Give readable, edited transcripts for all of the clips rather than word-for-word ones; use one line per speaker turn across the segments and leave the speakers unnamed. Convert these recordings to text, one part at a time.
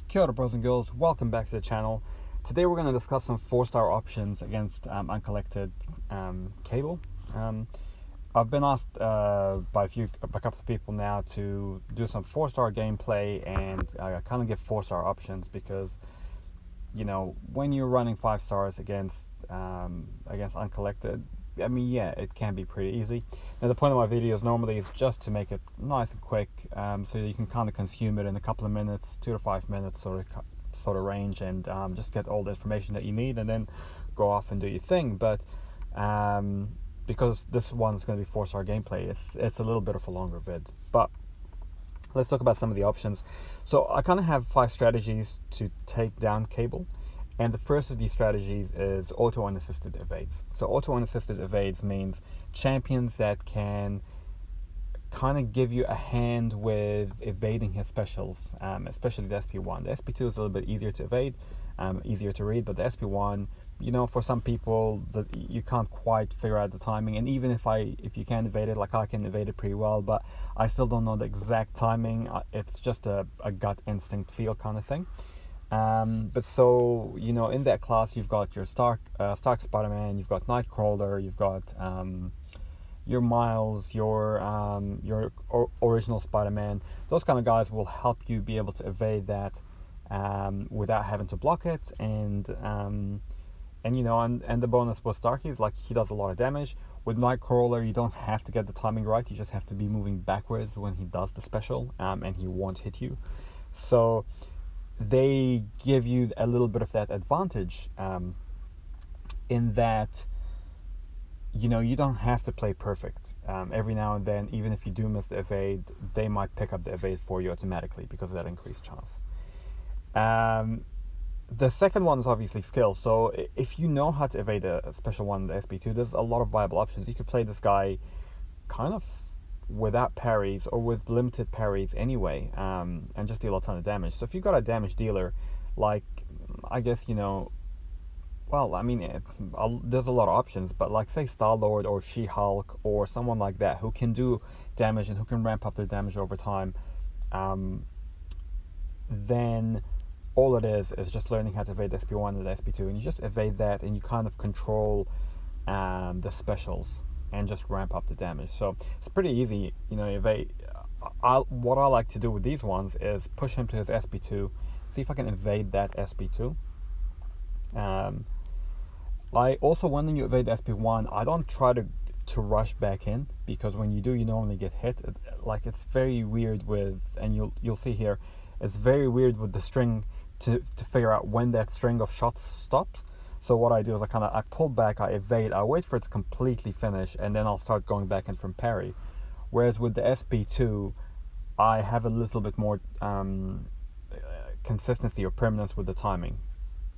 Kia ora, bros and girls, welcome back to the channel. Today we're going to discuss some 4-star options against Uncollected Cable. I've been asked by a couple of people now to do some 4-star gameplay and kind of give 4-star options because, you know, when you're running 5 stars against Uncollected, I mean, yeah, it can be pretty easy. Now, the point of my videos normally is just to make it nice and quick, so you can kind of consume it in a couple of minutes, 2 to 5 minutes sort of range, and just get all the information that you need, and then go off and do your thing. But because this one's going to be 4-star gameplay, it's a little bit of a longer vid. But let's talk about some of the options. So I kind of have 5 strategies to take down Cable. And the first of these strategies is auto unassisted evades. So auto unassisted evades means champions that can kind of give you a hand with evading his specials, especially the SP1. The SP2 is a little bit easier to evade, easier to read, but the SP1, you know, for some people that you can't quite figure out the timing. And even if you can evade it, like I can evade it pretty well, but I still don't know the exact timing. It's just a gut instinct feel kind of thing. But so, you know, in that class you've got your Stark Spider-Man, you've got Nightcrawler, you've got your Miles, your original Spider-Man. Those kind of guys will help you be able to evade that without having to block it, and you know, and the bonus with Starky is like he does a lot of damage. With Nightcrawler, you don't have to get the timing right, you just have to be moving backwards when he does the special, and he won't hit you. So they give you a little bit of that advantage, in that, you know, you don't have to play perfect. Every now and then, even if you do miss the evade, they might pick up the evade for you automatically because of that increased chance. The second one is obviously skill. So if you know how to evade a special one, the SP2, there's a lot of viable options. You could play this guy kind of without parries or with limited parries anyway, and just deal a ton of damage. So if you've got a damage dealer, like, I guess, you know, well, I mean, there's a lot of options, but like, say, Star-Lord or She-Hulk or someone like that who can do damage and who can ramp up their damage over time, then all it is just learning how to evade the SP1 and the SP2, and you just evade that and you kind of control the specials and just ramp up the damage. So it's pretty easy, you know. Evade. What I like to do with these ones is push him to his SP2, see if I can evade that SP2. I also, when you evade the SP1, I don't try to rush back in, because when you do, you normally get hit. Like, it's very weird with, and you'll see here, it's very weird with the string to figure out when that string of shots stops. So what I do is I pull back, I evade, I wait for it to completely finish, and then I'll start going back in from parry. Whereas with the SP2, I have a little bit more consistency or permanence with the timing.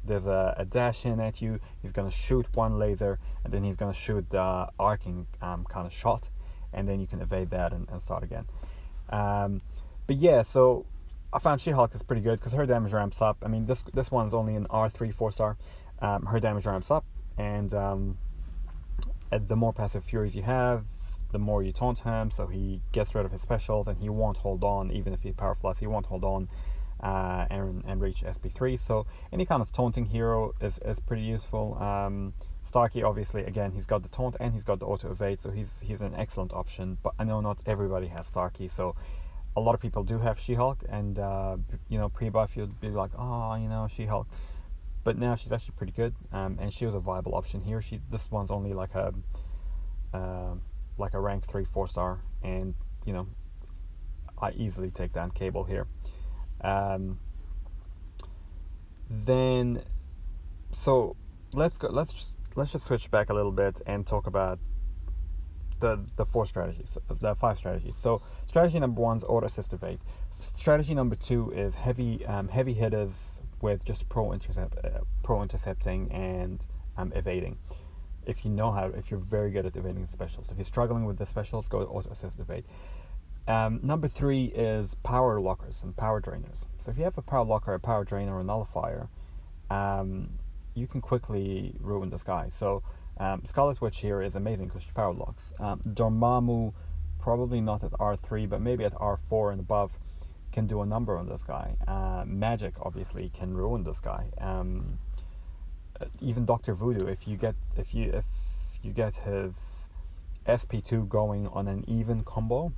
There's a dash in at you, he's going to shoot one laser, and then he's going to shoot the arcing kind of shot, and then you can evade that and start again. But yeah, so I found She-Hulk is pretty good because her damage ramps up. I mean, this one's only an R3 4-star. Her damage ramps up, and the more passive furies you have, the more you taunt him, so he gets rid of his specials and he won't hold on. Even if he powerflies, he won't hold on and reach SP3. So any kind of taunting hero is pretty useful. Starky, obviously, again, he's got the taunt and he's got the auto evade, so he's an excellent option. But I know not everybody has Starky, so a lot of people do have She-Hulk, and you know, pre-buff you'd be like, oh, you know, She-Hulk. But now she's actually pretty good, and she was a viable option here. This one's only like a rank 3 4-star, and you know, I easily take down Cable here. Then, so let's just switch back a little bit and talk about the 4 strategies, the 5 strategies. So strategy number 1 is auto assist evade. Strategy number 2 is heavy hitters with just pro intercepting and evading. If you're very good at evading specials. If you're struggling with the specials, go auto assist evade. Number 3 is power lockers and power drainers. So if you have a power locker, a power drainer, or a nullifier, you can quickly ruin this guy. So Scarlet Witch here is amazing because she power locks. Dormammu, probably not at R3, but maybe at R4 and above, can do a number on this guy. Magic obviously can ruin this guy. Even Dr. Voodoo, if you get his SP2 going on an even combo,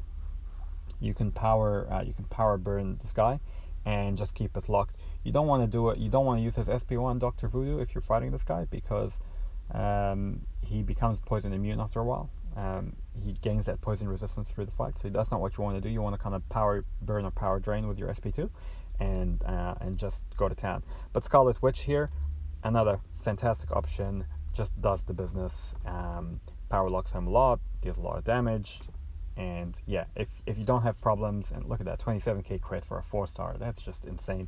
you can power burn this guy and just keep it locked. You don't want to do it. You don't want to use his SP1 Dr. Voodoo if you're fighting this guy, because he becomes poison immune after a while. He gains that poison resistance through the fight, so that's not what you want to do. You want to kind of power burn or power drain with your SP2 and just go to town. But Scarlet Witch here, another fantastic option, just does the business. Power locks him a lot, deals a lot of damage, and yeah, if you don't have problems, and look at that 27k crit for a 4-star, that's just insane.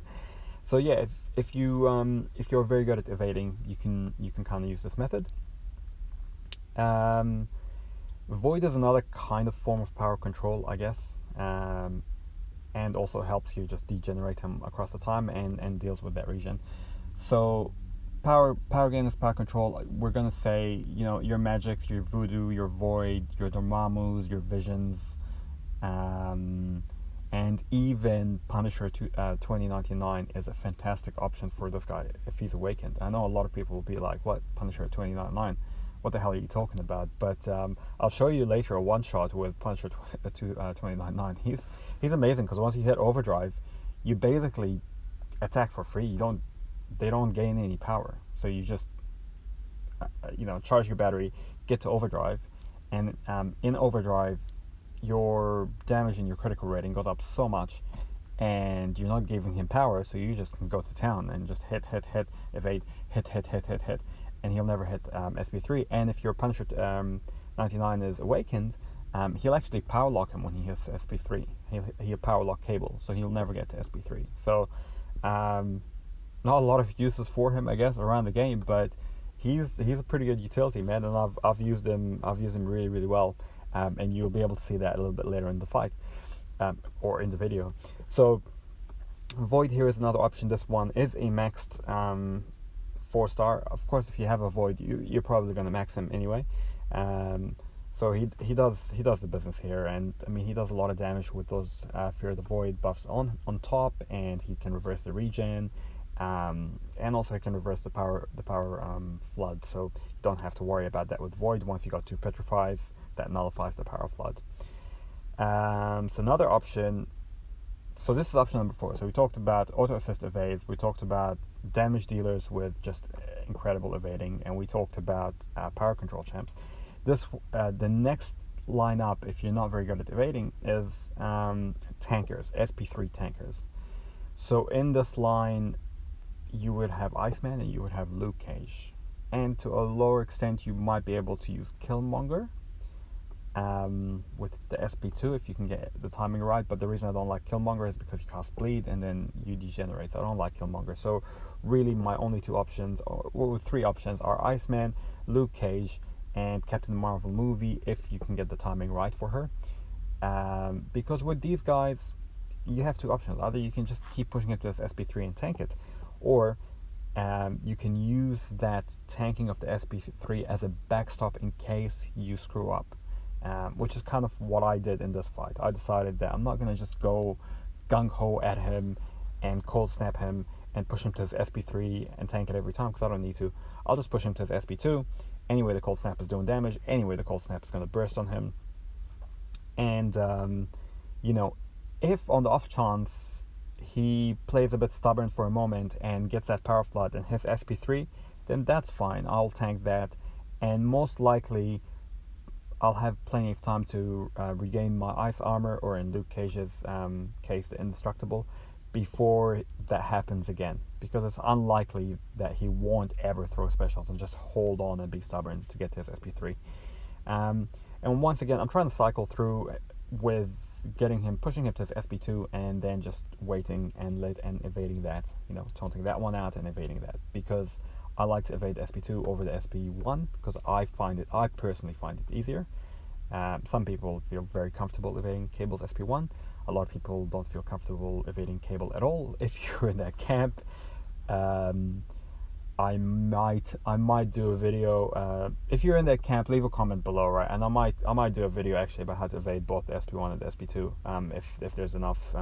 So yeah, if you're very good at evading, you can kind of use this method. Void is another kind of form of power control, I guess, and also helps you just degenerate him across the time and deals with that region. So power gain is power control. We're gonna say, your magics, your voodoo, your void, your dormammus, your visions, and even Punisher 2099 is a fantastic option for this guy if he's awakened. I know a lot of people will be like, what, Punisher 2099? What the hell are you talking about? But I'll show you later a one-shot with Punisher 2099. He's amazing, because once you hit overdrive, you basically attack for free. They don't gain any power, so you just charge your battery, get to overdrive, and in overdrive your damage and your critical rating goes up so much, and you're not giving him power, so you just can go to town and just hit, evade, hit, and he'll never hit SP3. And if your Punisher 99 is awakened, he'll actually power lock him when he hits SP3. He'll power lock Cable, so he'll never get to SP3. So not a lot of uses for him, I guess, around the game, but he's a pretty good utility, man, and I've used him really, really well, and you'll be able to see that a little bit later in the fight, or in the video. So Void here is another option. This one is a maxed 4-star. Of course, if you have a Void, you're probably going to max him anyway. So he does the business here, and I mean, he does a lot of damage with those Fear the Void buffs on top, and he can reverse the regen. And also he can reverse the power flood, so you don't have to worry about that with Void. Once you got 2 petrifies, that nullifies the power flood. So another option, so this is option number 4. So we talked about auto assist evades, we talked about damage dealers with just incredible evading, and we talked about power control champs. The next lineup, if you're not very good at evading, is tankers, SP3 tankers. So in this line, you would have Iceman and you would have Luke Cage, and to a lower extent you might be able to use Killmonger with the SP2 if you can get the timing right. But the reason I don't like Killmonger is because he casts bleed and then you degenerate, so I don't like Killmonger. So really my only 2 options, or 3 options, are Iceman, Luke Cage, and Captain Marvel movie if you can get the timing right for her, because with these guys you have 2 options. Either you can just keep pushing it to this SP3 and tank it, or you can use that tanking of the SP3 as a backstop in case you screw up, which is kind of what I did in this fight. I decided that I'm not going to just go gung-ho at him and cold snap him and push him to his SP3 and tank it every time, because I don't need to. I'll just push him to his SP2. Anyway, the cold snap is doing damage. Anyway, the cold snap is going to burst on him. And, if on the off chance he plays a bit stubborn for a moment and gets that power flood and hits SP3, then that's fine. I'll tank that, and most likely I'll have plenty of time to regain my ice armor, or in Luke Cage's case, the indestructible, before that happens again, because it's unlikely that he won't ever throw specials and just hold on and be stubborn to get to his SP3. And once again, I'm trying to cycle through with pushing him to his SP2, and then just waiting and evading that, taunting that one out and evading that, because I like to evade SP2 over the SP1, because I personally find it easier. Some people feel very comfortable evading Cable's SP1. A lot of people don't feel comfortable evading Cable at all. If you're in that camp, I might do a video. If you're in that camp, leave a comment below, right? And I might do a video actually about how to evade both the SP1 and the SP2. If there's enough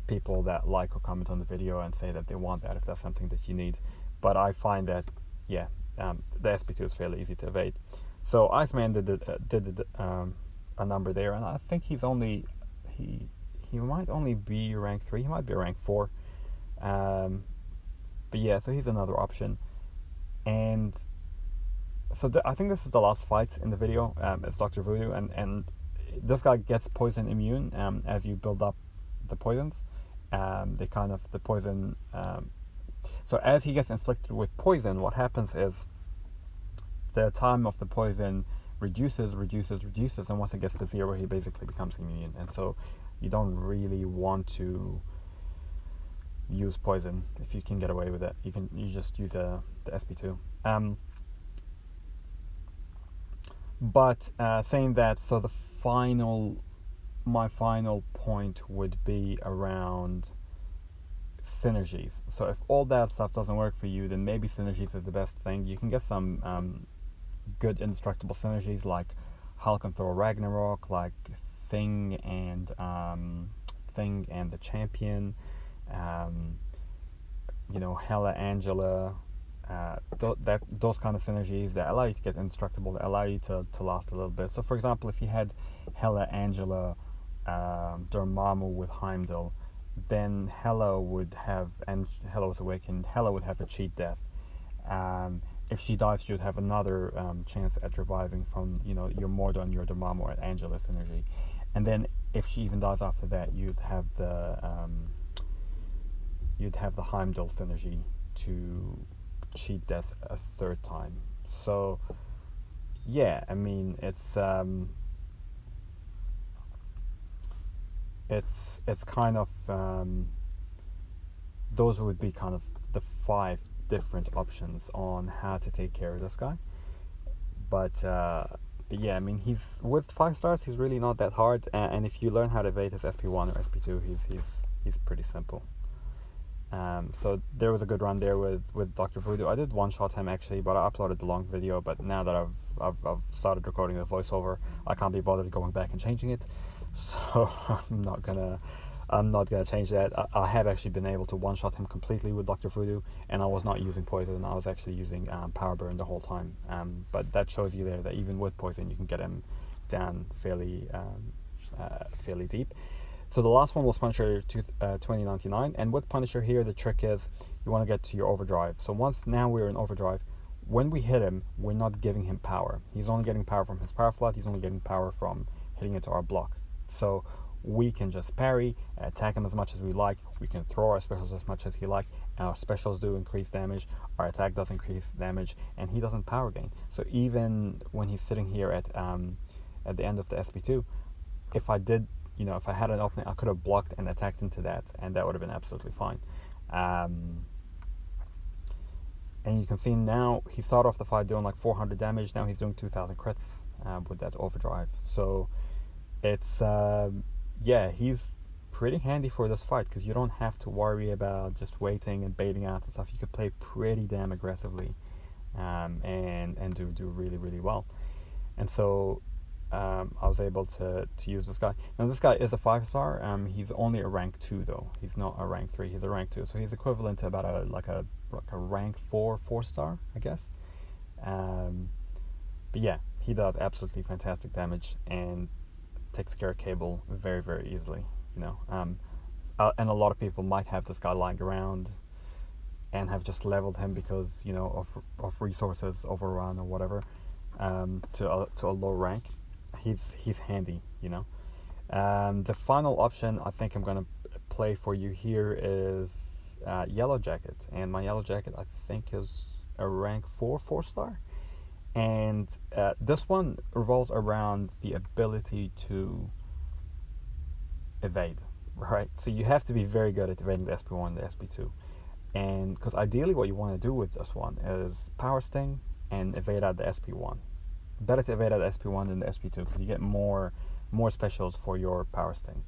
people that like or comment on the video and say that they want that if that's something that you need. But I find that, yeah, the SP2 is fairly easy to evade. So Iceman did a number there, and I think he might only be rank 3, he might be rank 4. But yeah, so he's another option. And so I think this is the last fight in the video. It's Dr. Voodoo, and this guy gets poison immune as you build up the poisons. The poison. So as he gets inflicted with poison, what happens is the time of the poison reduces, and once it gets to 0, he basically becomes immune. And so you don't really want to use poison if you can get away with it. You just use the SP2. But saying that, so my final point would be around synergies. So if all that stuff doesn't work for you, then maybe synergies is the best thing. You can get some good indestructible synergies like Hulk and Thor Ragnarok, like Thing and the Champion, Hela Angela, those kind of synergies that allow you to get indestructible, that allow you to last a little bit. So for example, if you had Hela Angela Dormammu with Heimdall, then Hela would have, and Hela was awakened, Hela would have a cheat death. If she dies, she would have another chance at reviving from your Mordo and your Dormammu or Angela synergy. And then if she even dies after that, you'd have the Heimdall synergy to cheat death a third time. So yeah, I mean, it's kind of those would be kind of the 5 different options on how to take care of this guy. But yeah, I mean, he's with 5 stars, he's really not that hard, and if you learn how to evade his SP1 or SP2, he's pretty simple. So there was a good run there with Dr. Voodoo. I did one-shot him actually, but I uploaded the long video. But now that I've started recording the voiceover, I can't be bothered going back and changing it. So I'm not gonna change that. I have actually been able to one-shot him completely with Dr. Voodoo, and I was not using poison. I was actually using power burn the whole time. But that shows you there that even with poison, you can get him down fairly deep. So the last one was Punisher 2099, and with Punisher here, the trick is you want to get to your overdrive. So now we're in overdrive, when we hit him, we're not giving him power. He's only getting power from his power flood. He's only getting power from hitting into our block. So we can just parry, attack him as much as we like. We can throw our specials as much as he like. Our specials do increase damage. Our attack does increase damage, and he doesn't power gain. So even when he's sitting here at the end of the SP2, if I had an opening, I could have blocked and attacked into that, and that would have been absolutely fine. And you can see now he started off the fight doing like 400 damage. Now he's doing 2,000 crits with that overdrive. So it's he's pretty handy for this fight, because you don't have to worry about just waiting and baiting out and stuff. You could play pretty damn aggressively and do really, really well. And so I was able to use this guy. Now this guy is a 5-star. He's only a rank 2 though. He's not a rank 3. He's a rank 2. So he's equivalent to about a rank 4-star, I guess. But yeah, he does absolutely fantastic damage and takes care of Cable very, very easily. And a lot of people might have this guy lying around and have just leveled him because of resources overrun or whatever, to a low rank. He's handy. The final option I think I'm gonna play for you here is Yellowjacket, and my Yellowjacket I think is a rank 4-star, and this one revolves around the ability to evade, right? So you have to be very good at evading the SP1 and the SP2, and because ideally what you want to do with this one is power sting and evade out the SP1. Better to evade out the SP1 than the SP2, because you get more specials for your power sting,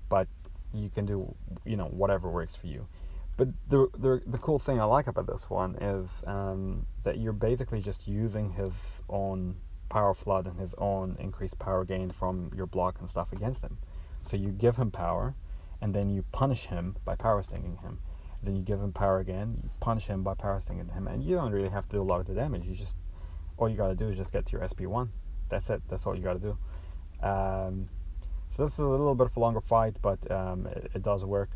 but you can do whatever works for you. But the cool thing I like about this one is that you're basically just using his own power flood and his own increased power gain from your block and stuff against him. So you give him power, and then you punish him by power stinging him. Then you give him power again, you punish him by power stinging him, and you don't really have to do a lot of the damage. You just, all you gotta do is just get to your SP1. That's it. That's all you gotta do. So this is a little bit of a longer fight, but it does work.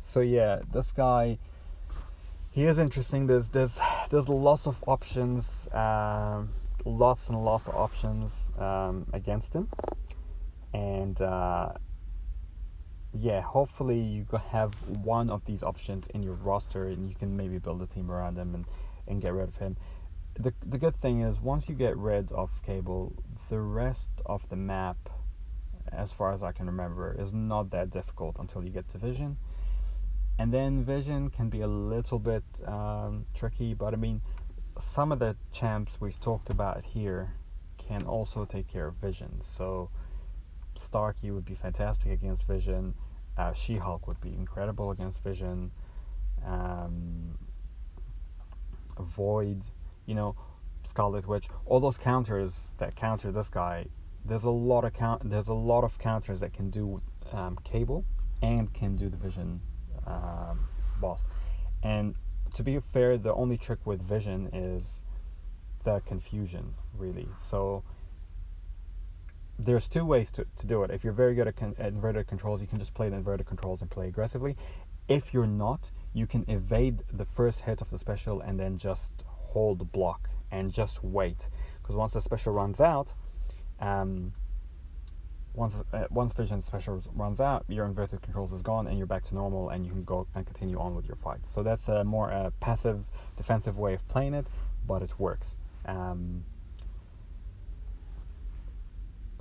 So yeah, this guy, he is interesting. There's lots of options, lots and lots of options against him, and yeah, hopefully you have one of these options in your roster, and you can maybe build a team around him and get rid of him. The good thing is, once you get rid of Cable, the rest of the map, as far as I can remember, is not that difficult until you get to Vision. And then Vision can be a little bit tricky, but I mean, some of the champs we've talked about here can also take care of Vision. So Starky would be fantastic against Vision. She-Hulk would be incredible against Vision. Void, Scarlet Witch, all those counters that counter this guy. There's a lot of counters that can do Cable and can do the Vision boss. And to be fair, the only trick with Vision is the confusion, really. So there's two ways to do it. If you're very good at inverted controls, you can just play the inverted controls and play aggressively. If you're not, you can evade the first hit of the special and then just hold the block and just wait, because once the special runs out, once Vision special runs out, your inverted controls is gone and you're back to normal, and you can go and continue on with your fight. So that's a more passive defensive way of playing it, but it works.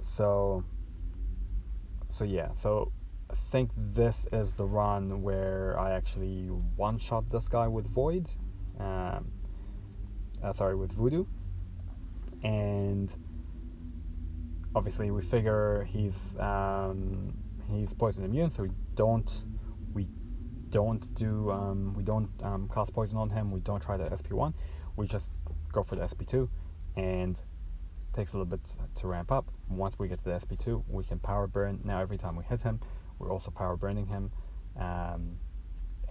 So yeah, so I think this is the run where I actually one-shot this guy with Void, with Voodoo, and obviously we figure he's poison immune, so we don't cast poison on him. We don't try the SP1. We just go for the SP2, and it takes a little bit to ramp up. Once we get to the SP2, we can power burn. Now every time we hit him, we're also power burning him, and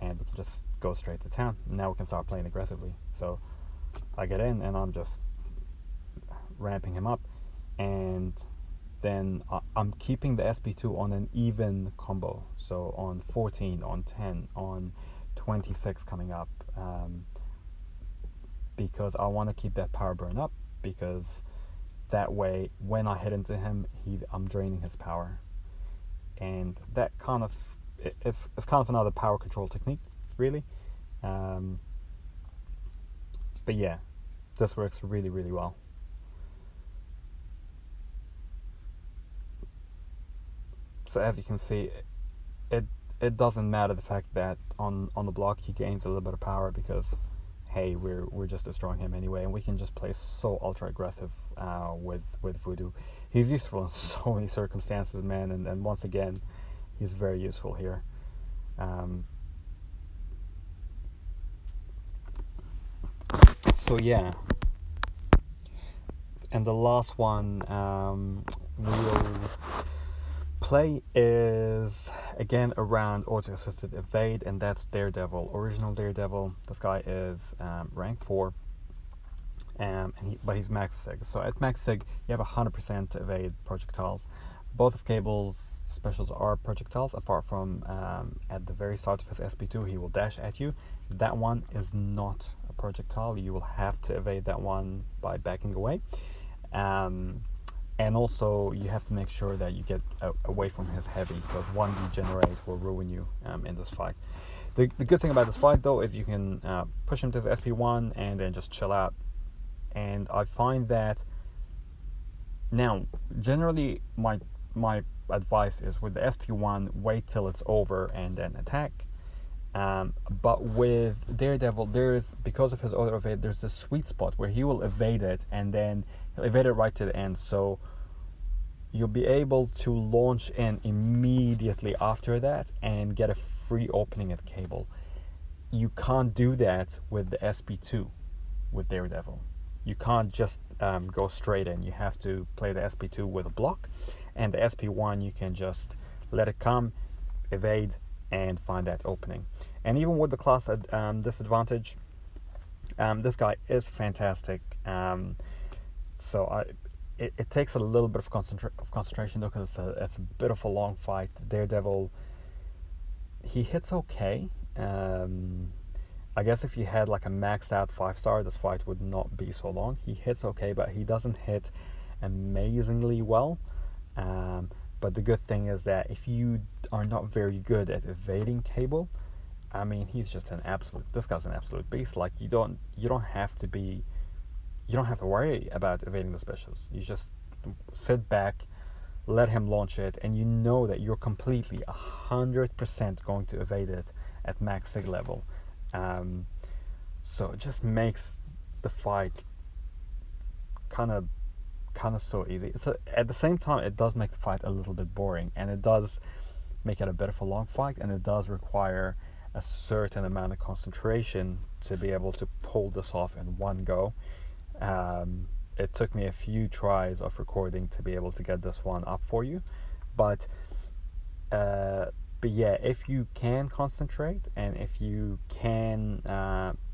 we can just go straight to town. Now we can start playing aggressively. So I get in and I'm just ramping him up, and then I'm keeping the SP2 on an even combo, so on 14, on 10, on 26 coming up, because I want to keep that power burn up, because that way when I hit into him, I'm draining his power, and that kind of it's kind of another power control technique, really. But yeah, this works really, really well. So as you can see, it doesn't matter the fact that on the block he gains a little bit of power, because hey, we're just destroying him anyway, and we can just play so ultra aggressive with Voodoo. He's useful in so many circumstances, man, and once again, he's very useful here. So yeah, and the last one we'll play is again around auto-assisted evade, and that's Daredevil, original Daredevil. This guy is rank 4, but he's max sig. So at max sig, you have 100% to evade projectiles. Both of Cable's specials are projectiles, apart from at the very start of his SP2, he will dash at you. That one is not a projectile. You will have to evade that one by backing away. And also, you have to make sure that you get away from his heavy, because one degenerate will ruin you in this fight. The good thing about this fight, though, is you can push him to his SP1 and then just chill out. And I find that now, generally, my advice is with the SP1, wait till it's over and then attack. But with Daredevil, because of his auto evade, there's this sweet spot where he will evade it, and then he'll evade it right to the end. So you'll be able to launch in immediately after that and get a free opening at Cable. You can't do that with the SP2. with Daredevil. You can't just go straight in. You have to play the SP2 with a block, and the SP1 you can just let it come, evade, and find that opening. And even with the class disadvantage, this guy is fantastic. It takes a little bit of concentration though, because it's a bit of a long fight. Daredevil, he hits okay. I guess if you had like a maxed out 5-star, this fight would not be so long. He hits okay, but he doesn't hit amazingly well. But the good thing is that if you are not very good at evading Cable, I mean, he's just this guy's an absolute beast. Like, you don't have to worry about evading the specials. You just sit back, let him launch it, and you know that you're completely 100% going to evade it at max sig level. So it just makes the fight kind of so easy. At the same time, it does make the fight a little bit boring, and it does make it a bit of a long fight, and it does require a certain amount of concentration to be able to pull this off in one go. It took me a few tries of recording to be able to get this one up for you, but yeah, if you can concentrate and if you can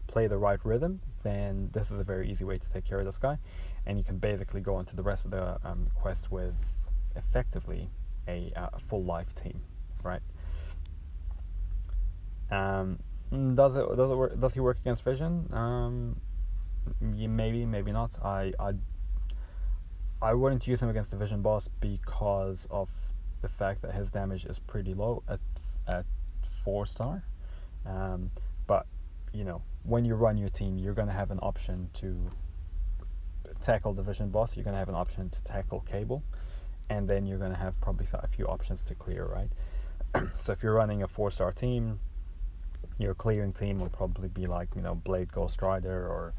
play the right rhythm, then this is a very easy way to take care of this guy, and you can basically go into the rest of the quest with effectively a full life team, right? Does he work against Vision? Maybe not. I wouldn't use him against the Vision boss because of the fact that his damage is pretty low at 4-star. But you know, when you run your team, you're gonna have an option to tackle the Vision boss. You're gonna have an option to tackle Cable, and then you're gonna have probably a few options to clear, right? So if you're running a 4-star team, your clearing team will probably be like, you know, Blade Ghost Rider or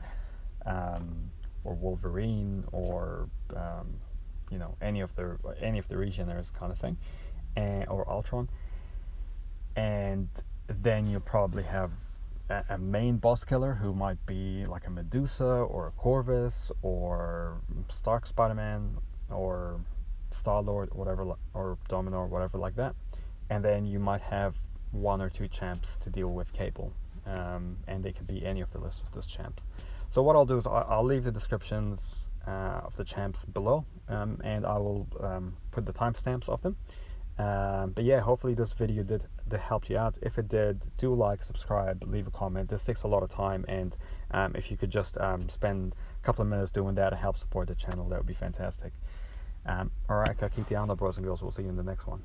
Wolverine or you know, any of the Regeners kind of thing, or Ultron. And then you'll probably have a main boss killer who might be like a Medusa or a Corvus or Stark Spider-Man or Star-Lord, whatever, or Domino or whatever like that. And then you might have 1 or 2 champs to deal with Cable, and they could be any of the list of those champs. So what I'll do is I'll leave the descriptions of the champs below, and I will put the timestamps of them. But yeah, hopefully this video did help you out. If it did, do like, subscribe, leave a comment. This takes a lot of time, and if you could just spend a couple of minutes doing that to help support the channel, that would be fantastic. Alright, keep the bros and girls. We'll see you in the next one.